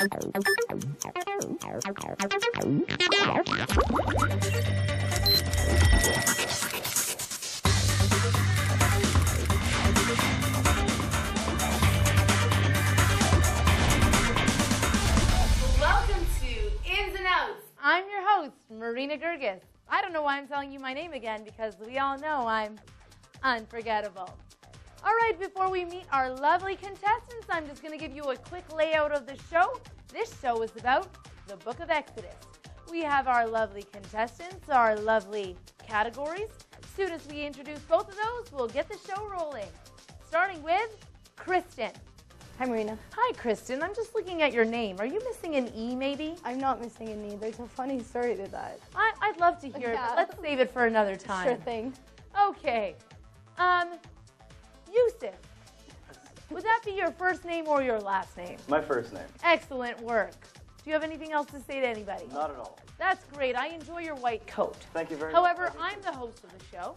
I'm your host, Marina Gergis. I don't know why I'm telling you my name again because we all know I'm unforgettable. All right, before we meet our lovely contestants, I'm just going to give you a quick layout of the show. This show is about the Book of Exodus. We have our lovely contestants, our lovely categories. As soon as we introduce both of those, we'll get the show rolling. Starting with Kristen. Hi, Marina. Hi, Kristen. I'm just looking at your name. Are you missing an E, maybe? I'm not missing an E. There's a funny story to that. I'd love to hear it, but let's save it for another time. Sure thing. Okay. Yusuf. Would that be your first name or your last name? My first name. Excellent work. Do you have anything else to say to anybody? Not at all. That's great. I enjoy your white coat. Thank you very much. However, I'm the host of the show,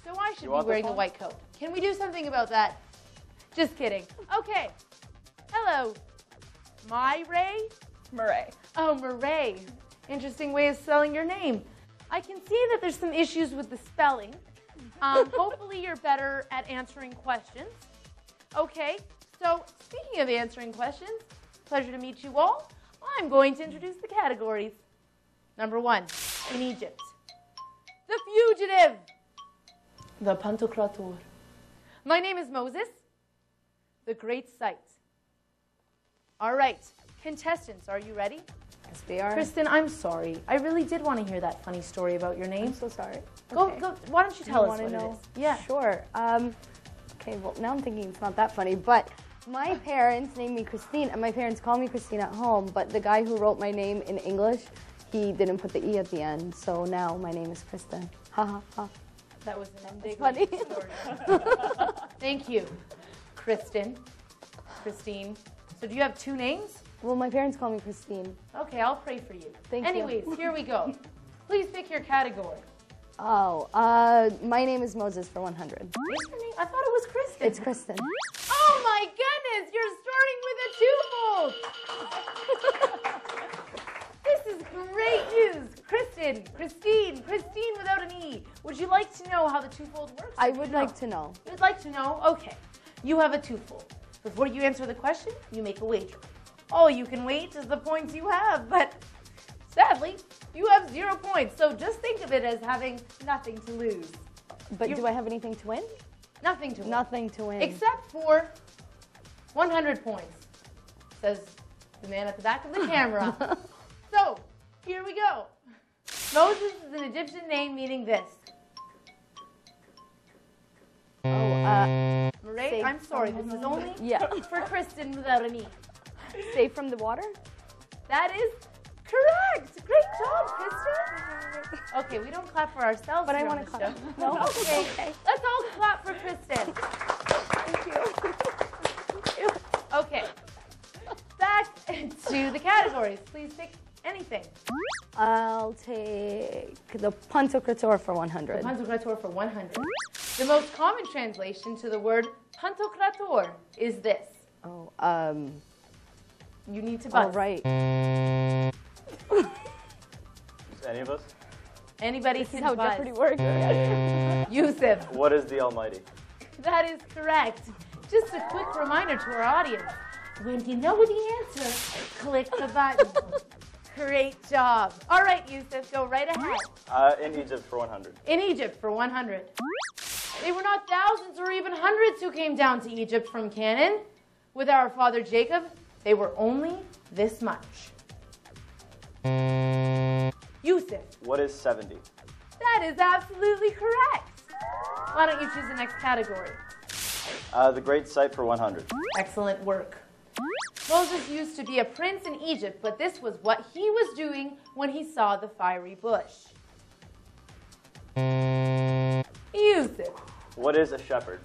so I should be wearing the white coat. Can we do something about that? Just kidding. Okay. Hello. Murray. Oh, Murray. Interesting way of spelling your name. I can see that there's some issues with the spelling. Hopefully you're better at answering questions. Okay, so speaking of answering questions, pleasure to meet you all. I'm going to introduce the categories. Number 1, in Egypt. The fugitive. The Pantocrator. My name is Moses. The great sight. All right, contestants, are you ready? Yes, we are. Kristen, I'm sorry. I really did want to hear that funny story about your name. I'm so sorry. Go. Why don't you tell us what know? it is? Yeah. Sure. Okay, well, now I'm thinking it's not that funny, but my parents named me Christine, and my parents call me Christine at home, but the guy who wrote my name in English, he didn't put the E at the end, so now my name is Kristen. Ha ha ha. That was an ambiguous funny. story. Thank you, Kristen. Christine. So do you have 2 names? Well, my parents call me Christine. Okay, I'll pray for you. Thank you. Anyways, here we go. Please pick your category. Oh, my name is Moses for 100. What's your name? I thought it was Kristen. It's Kristen. Oh my goodness, you're starting with a 2-fold. This is great news. Christine without an E. Would you like to know how the 2-fold works? I would like to know. You'd like to know? Okay. You have a 2-fold. Before you answer the question, you make a wager. All you can wait is the points you have, but sadly, you have 0 points. So just think of it as having nothing to lose. But do I have anything to win? Nothing to win. Nothing to win. Except for 100 points, says the man at the back of the camera. So, here we go. Moses is an Egyptian name meaning this. Murray, I'm sorry, this is only for Kristen without an E. Safe from the water? That is correct. Great job, Kristen. Okay, we don't clap for ourselves. But I want to clap. No? Okay. Let's all clap for Kristen. Thank you. Okay. Back to the categories. Please pick anything. I'll take the Pantocrator for 100. The Pantocrator for 100. The most common translation to the word Pantocrator is this. Oh, You need to buzz. all right. Any of us? Anybody This can is how buzz. Jeopardy works. Yusuf. What is the Almighty? That is correct. Just a quick reminder to our audience. When you know the answer, click the button. Great job. All right, Yusuf, go right ahead. In Egypt for 100. In Egypt for 100. They were not thousands or even hundreds who came down to Egypt from Canaan. With our father Jacob, they were only this much. Yusuf. What is 70? That is absolutely correct. Why don't you choose the next category? The Great Sight for 100. Excellent work. Moses used to be a prince in Egypt, but this was what he was doing when he saw the fiery bush. Yusuf. What is a shepherd?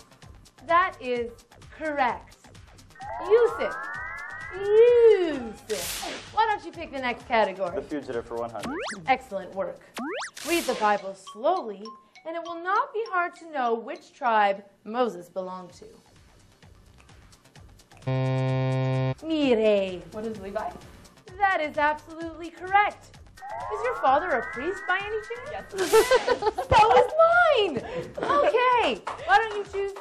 That is correct. Yusuf. Yusuf. Why don't you pick the next category? The Fugitive for 100. Excellent work. Read the Bible slowly, and it will not be hard to know which tribe Moses belonged to. Mire. What is Levi? That is absolutely correct. Is your father a priest by any chance? Yes. So is mine. Okay. Why don't you choose?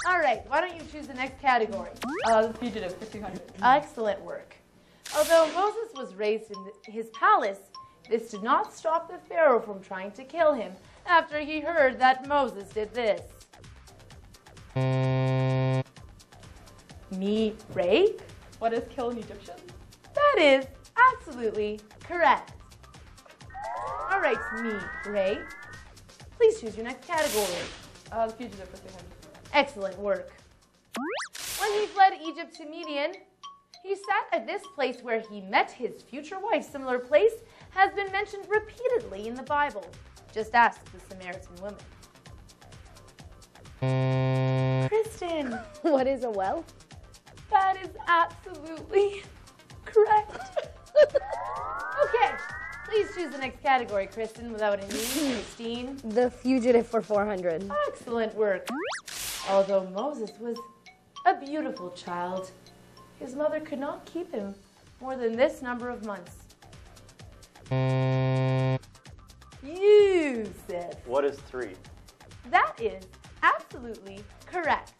All right. Why don't you choose the next category? The fugitive for 200. Excellent work. Although Moses was raised in his palace, this did not stop the Pharaoh from trying to kill him after he heard that Moses did this. Mire? What is kill an Egyptian? That is absolutely correct. All right, Mire. Please choose your next category. The fugitive for 300. Excellent work. When he fled Egypt to Midian, he sat at this place where he met his future wife. Similar place has been mentioned repeatedly in the Bible. Just ask the Samaritan woman. Kristen, What is a well? that is absolutely correct. Okay, please choose the next category, Kristen, without any Christine. The fugitive for 400. Excellent work. Although Moses was a beautiful child, his mother could not keep him more than this number of months. Yusuf. What is 3? That is absolutely correct.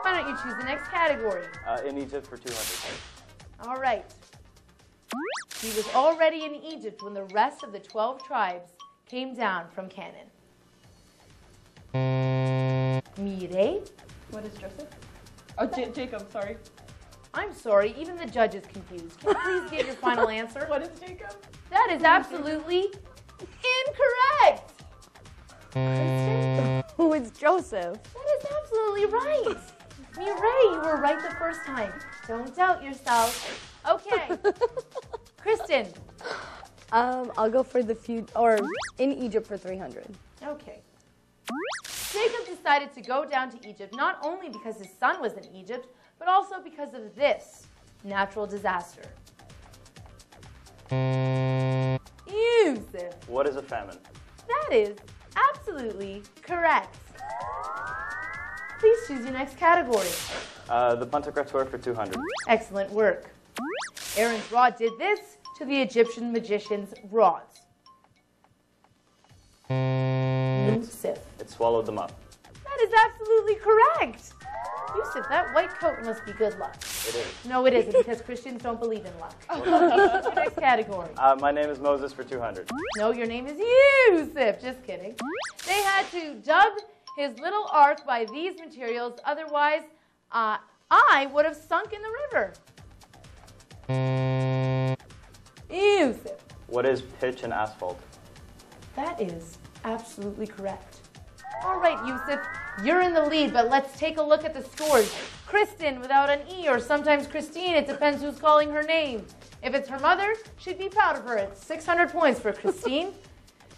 Why don't you choose the next category? In Egypt for 200. All right. He was already in Egypt when the rest of the 12 tribes came down from Canaan. Mire? What is Joseph? Oh, Jacob, sorry. I'm sorry, even the judge is confused. Can you please give your final answer? What is Jacob? That is absolutely incorrect. Kristen, Who is Joseph? that is absolutely right. Mire, you were right the first time. Don't doubt yourself. Okay. Kristen. I'll go for the in Egypt for 300. Okay. Jacob decided to go down to Egypt not only because his son was in Egypt, but also because of this natural disaster. Yusuf. What is a famine? That is absolutely correct. Please choose your next category. The Pantocrator for 200. Excellent work. Aaron's rod did this to the Egyptian magician's rods. Yusuf. It swallowed them up. That is absolutely correct. Yusuf, that white coat must be good luck. It is. No, it isn't, because Christians don't believe in luck. Your next category. My name is Moses for 200. No, your name is Yusuf. Just kidding. They had to dub his little ark by these materials, otherwise I would have sunk in the river. Yusuf. What is pitch and asphalt? That is absolutely correct. All right, Yusuf, you're in the lead, but let's take a look at the scores. Kristen without an E, or sometimes Christine, it depends who's calling her name. If it's her mother, she'd be proud of her. It's 600 points for Christine.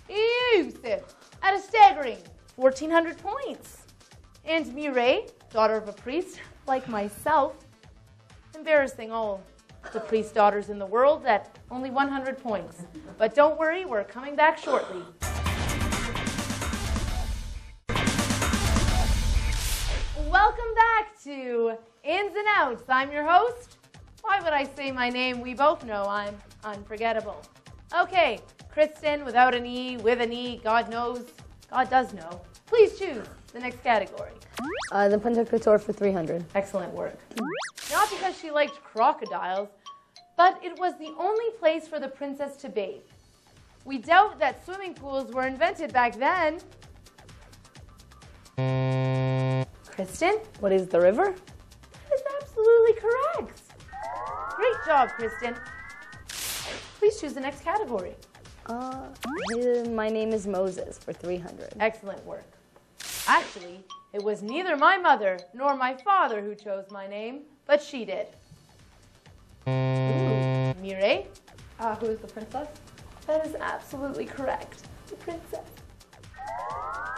Yusuf, at a staggering 1,400 points. And Mire, daughter of a priest, like myself, embarrassing all the priest daughters in the world at only 100 points. But don't worry, we're coming back shortly. Welcome back to Ins and Outs. I'm your host. Why would I say my name? We both know I'm unforgettable. Okay, Kristen without an E, with an E, God knows. God does know. Please choose the next category. The Pantocrator for 300. Excellent work. Not because she liked crocodiles, but it was the only place for the princess to bathe. We doubt that swimming pools were invented back then. Kristen? What is the river? That is absolutely correct. Great job, Kristen. Please choose the next category. My name is Moses for 300. Excellent work. Actually, it was neither my mother nor my father who chose my name, but she did. Mire? Who is the princess? That is absolutely correct. The princess.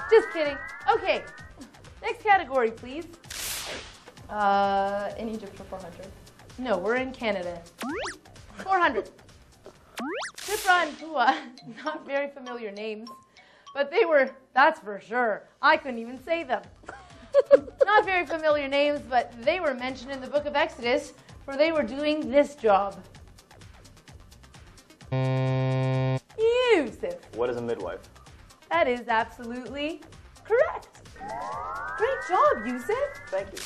Just kidding. Okay. Next category, please. In Egypt for 400. No, we're in Canada. 400. Shipra and Pua, not very familiar names, but they were, that's for sure. I couldn't even say them. Not very familiar names, but they were mentioned in the book of Exodus, for they were doing this job. Yusuf. What is a midwife? That is absolutely correct. Great job, Yusuf. Thank you.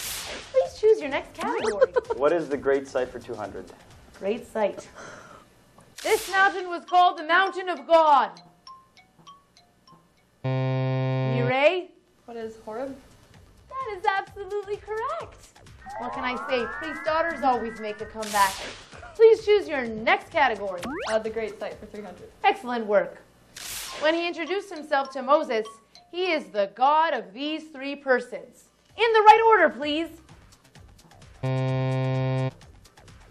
Please choose your next category. What is the great site for 200? Great sight. This mountain was called the Mountain of God. Mireille? What is Horeb? That is absolutely correct. What can I say? Priest daughters always make a comeback. Please choose your next category. The great site for 300. Excellent work. When he introduced himself to Moses, he is the God of these three persons. In the right order, please.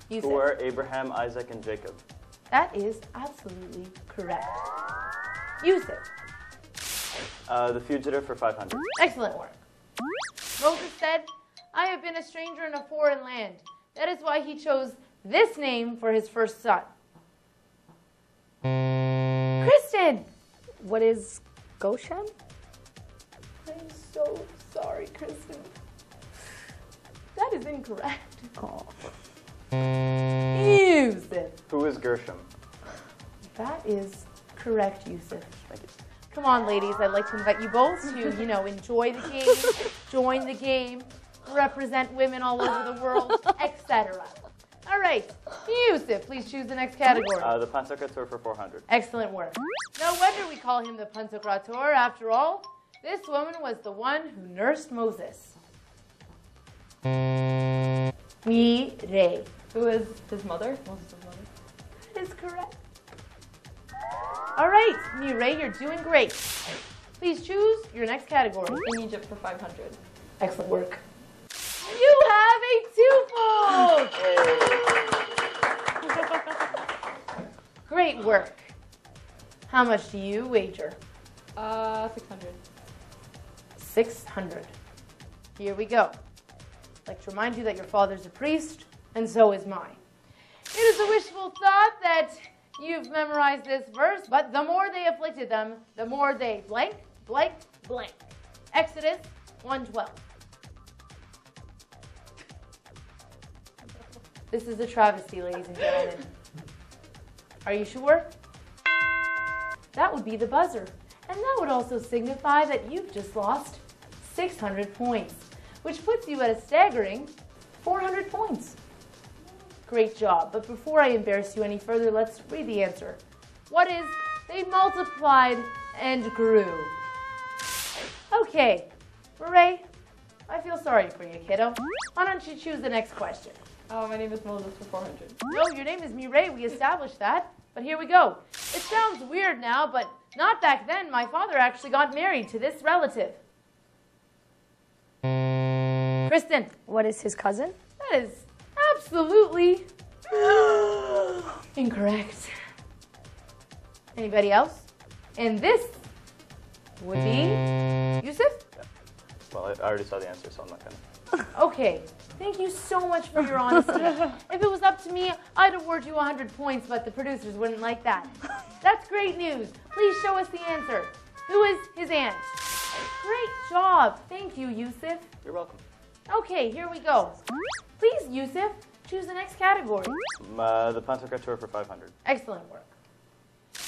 You Who said. are Abraham, Isaac, and Jacob? That is absolutely correct. Yusuf. The fugitive for 500. Excellent work. Moses said, I have been a stranger in a foreign land. That is why he chose this name for his first son. Kristen. What is Goshen? I'm so sorry, Kristen. That is incorrect. Oh. Yusuf. Who is Gershom? That is correct, Yusuf. Thank you. Come on, ladies. I'd like to invite you both to, enjoy the game, join the game, represent women all over the world, etc. All right. Yusuf, please choose the next category. The Pantocrator for 400. Excellent work. No wonder we call him the Pantocrator. After all, this woman was the one who nursed Moses. Mireille. Who is his mother? Moses' mother. That is correct. All right, Mireille, you're doing great. Please choose your next category. In Egypt for 500. Excellent work. You have a twofold. Great work. How much do you wager? 600. 600. Here we go. I'd like to remind you that your father's a priest, and so is mine. It is a wishful thought that you've memorized this verse, but the more they afflicted them, the more they blank, blank, blank. Exodus 1:12. This is a travesty, ladies and gentlemen. Are you sure? That would be the buzzer. And that would also signify that you've just lost 600 points, which puts you at a staggering 400 points. Great job. But before I embarrass you any further, let's read the answer. What is, they multiplied and grew? Okay, Mireille, I feel sorry for you, kiddo. Why don't you choose the next question? My name is Moses for 400. No, your name is Mireille. We established that. But here we go. It sounds weird now, but not back then. My father actually got married to this relative. Kristen. What is his cousin? That is absolutely incorrect. Anybody else? And this would be Yusuf? Well, I already saw the answer, so I'm not going to. Okay. Thank you so much for your honesty. If it was up to me, I'd award you 100 points, but the producers wouldn't like that. That's great news. Please show us the answer. Who is his aunt? Great job. Thank you, Yusuf. You're welcome. Okay, here we go. Please, Yusuf, choose the next category. The Pantocrator for 500. Excellent work.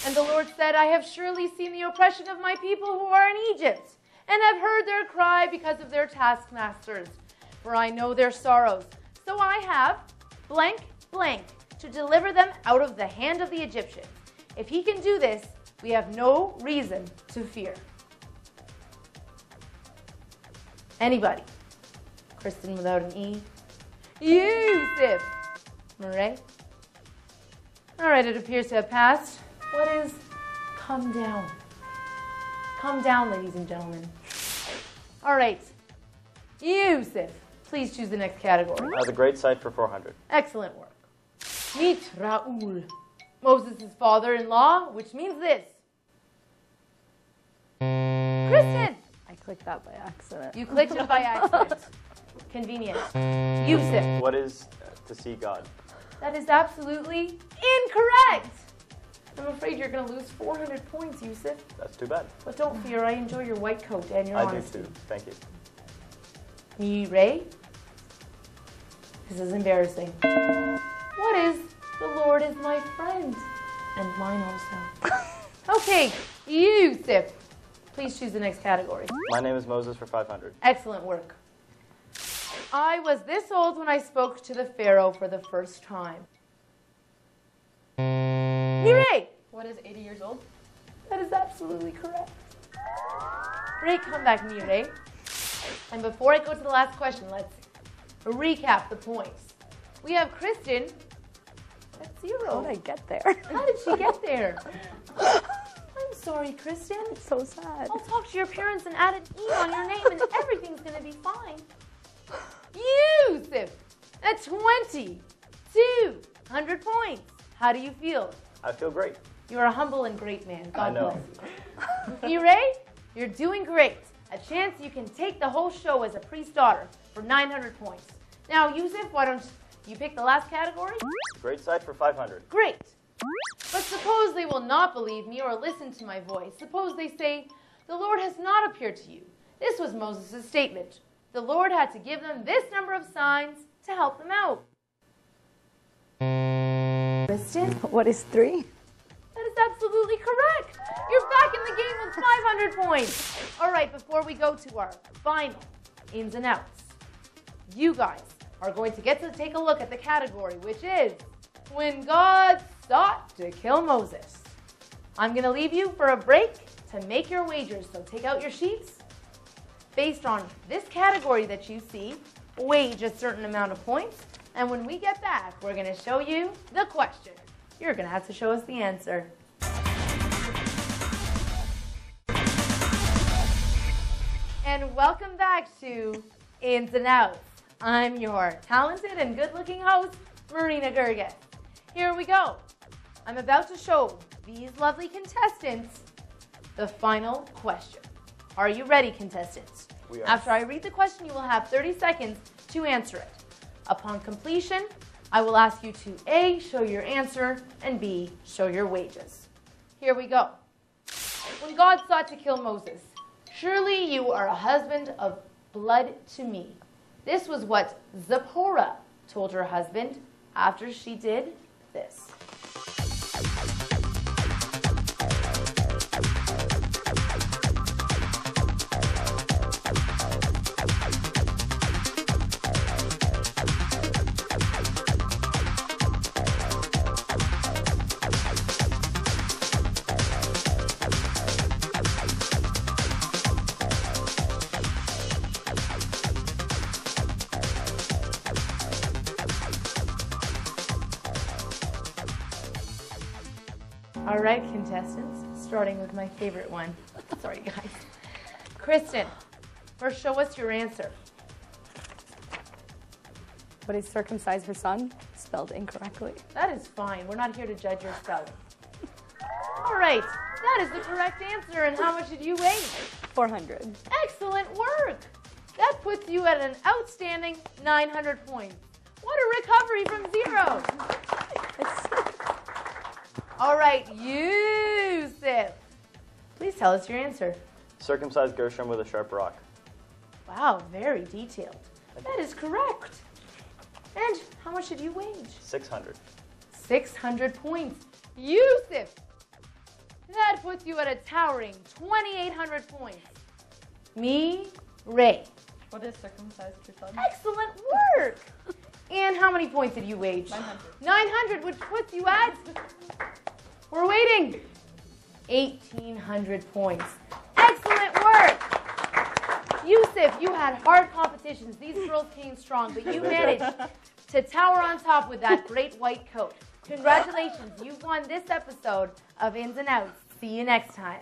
And the Lord said, I have surely seen the oppression of my people who are in Egypt, and have heard their cry because of their taskmasters. For I know their sorrows. So I have blank, blank, to deliver them out of the hand of the Egyptians. If he can do this, we have no reason to fear. Anybody? Kristen without an E. Yusuf. Mireille? All right, it appears to have passed. What is come down? Come down, ladies and gentlemen. All right. Yusuf, please choose the next category. The great site for 400. Excellent work. Meet Raul, Moses' father-in-law, which means this. Kristen! I clicked that by accident. You clicked it by accident. Convenient. Yusuf. What is to see God? That is absolutely incorrect. I'm afraid you're going to lose 400 points, Yusuf. That's too bad. But don't fear, I enjoy your white coat and your I honesty. do too. Thank you. Ray? This is embarrassing. What is the Lord is my friend? And mine also. Okay, Yusuf. Please choose the next category. My name is Moses for 500. Excellent work. I was this old when I spoke to the Pharaoh for the first time. Ray! What is 80 years old? That is absolutely correct. Great comeback, Ray. And before I go to the last question, let's recap the points. We have Kristen at 0. How did I get there? How did she get there? I'm sorry, Kristen. It's so sad. I'll talk to your parents and add an E on your name and everything's going to be fine. Yusuf at 2,200 points. How do you feel? I feel great. You are a humble and great man. God I know. bless you. Ray, you're doing great. A chance you can take the whole show as a priest's daughter for 900 points. Now, Yusuf, why don't you pick the last category? Great side for 500. Great. But suppose they will not believe me or listen to my voice. Suppose they say, the Lord has not appeared to you. This was Moses' statement. The Lord had to give them this number of signs to help them out. Kristen? What is 3? That is absolutely correct. You're back in the game with 500 points. All right, before we go to our final ins and outs, you guys are going to get to take a look at the category, which is when God sought to kill Moses. I'm going to leave you for a break to make your wagers, so take out your sheets. Based on this category that you see, wage a certain amount of points, and when we get back, we're going to show you the question. You're going to have to show us the answer. And welcome back to Ins and Outs. I'm your talented and good-looking host, Marina Gerges. Here we go. I'm about to show these lovely contestants the final question. Are you ready, contestants? We are. After I read the question, you will have 30 seconds to answer it. Upon completion, I will ask you to A, show your answer, and B, show your wages. Here we go. When God sought to kill Moses, surely you are a husband of blood to me. This was what Zipporah told her husband after she did this. All right, contestants, starting with my favorite one. Sorry, guys. Kristen, first show us your answer. What is circumcise her son? Spelled incorrectly. That is fine. We're not here to judge your spelling. All right, that is the correct answer. And how much did you weigh? 400. Excellent work. That puts you at an outstanding 900 points. What a recovery from 0. All right, Yusuf. Please tell us your answer. Circumcised Gershom with a sharp rock. Wow, very detailed. That is correct. And how much did you wage? 600. 600 points. Yusuf. That puts you at a towering 2,800 points. Ray. What is circumcised your son? Excellent work. And how many points did you wage? 900. 900, which puts you at, we're waiting, 1,800 points. Excellent work. Yusuf, you had hard competitions. These girls came strong, but you managed to tower on top with that great white coat. Congratulations, you've won this episode of Ins and Outs. See you next time.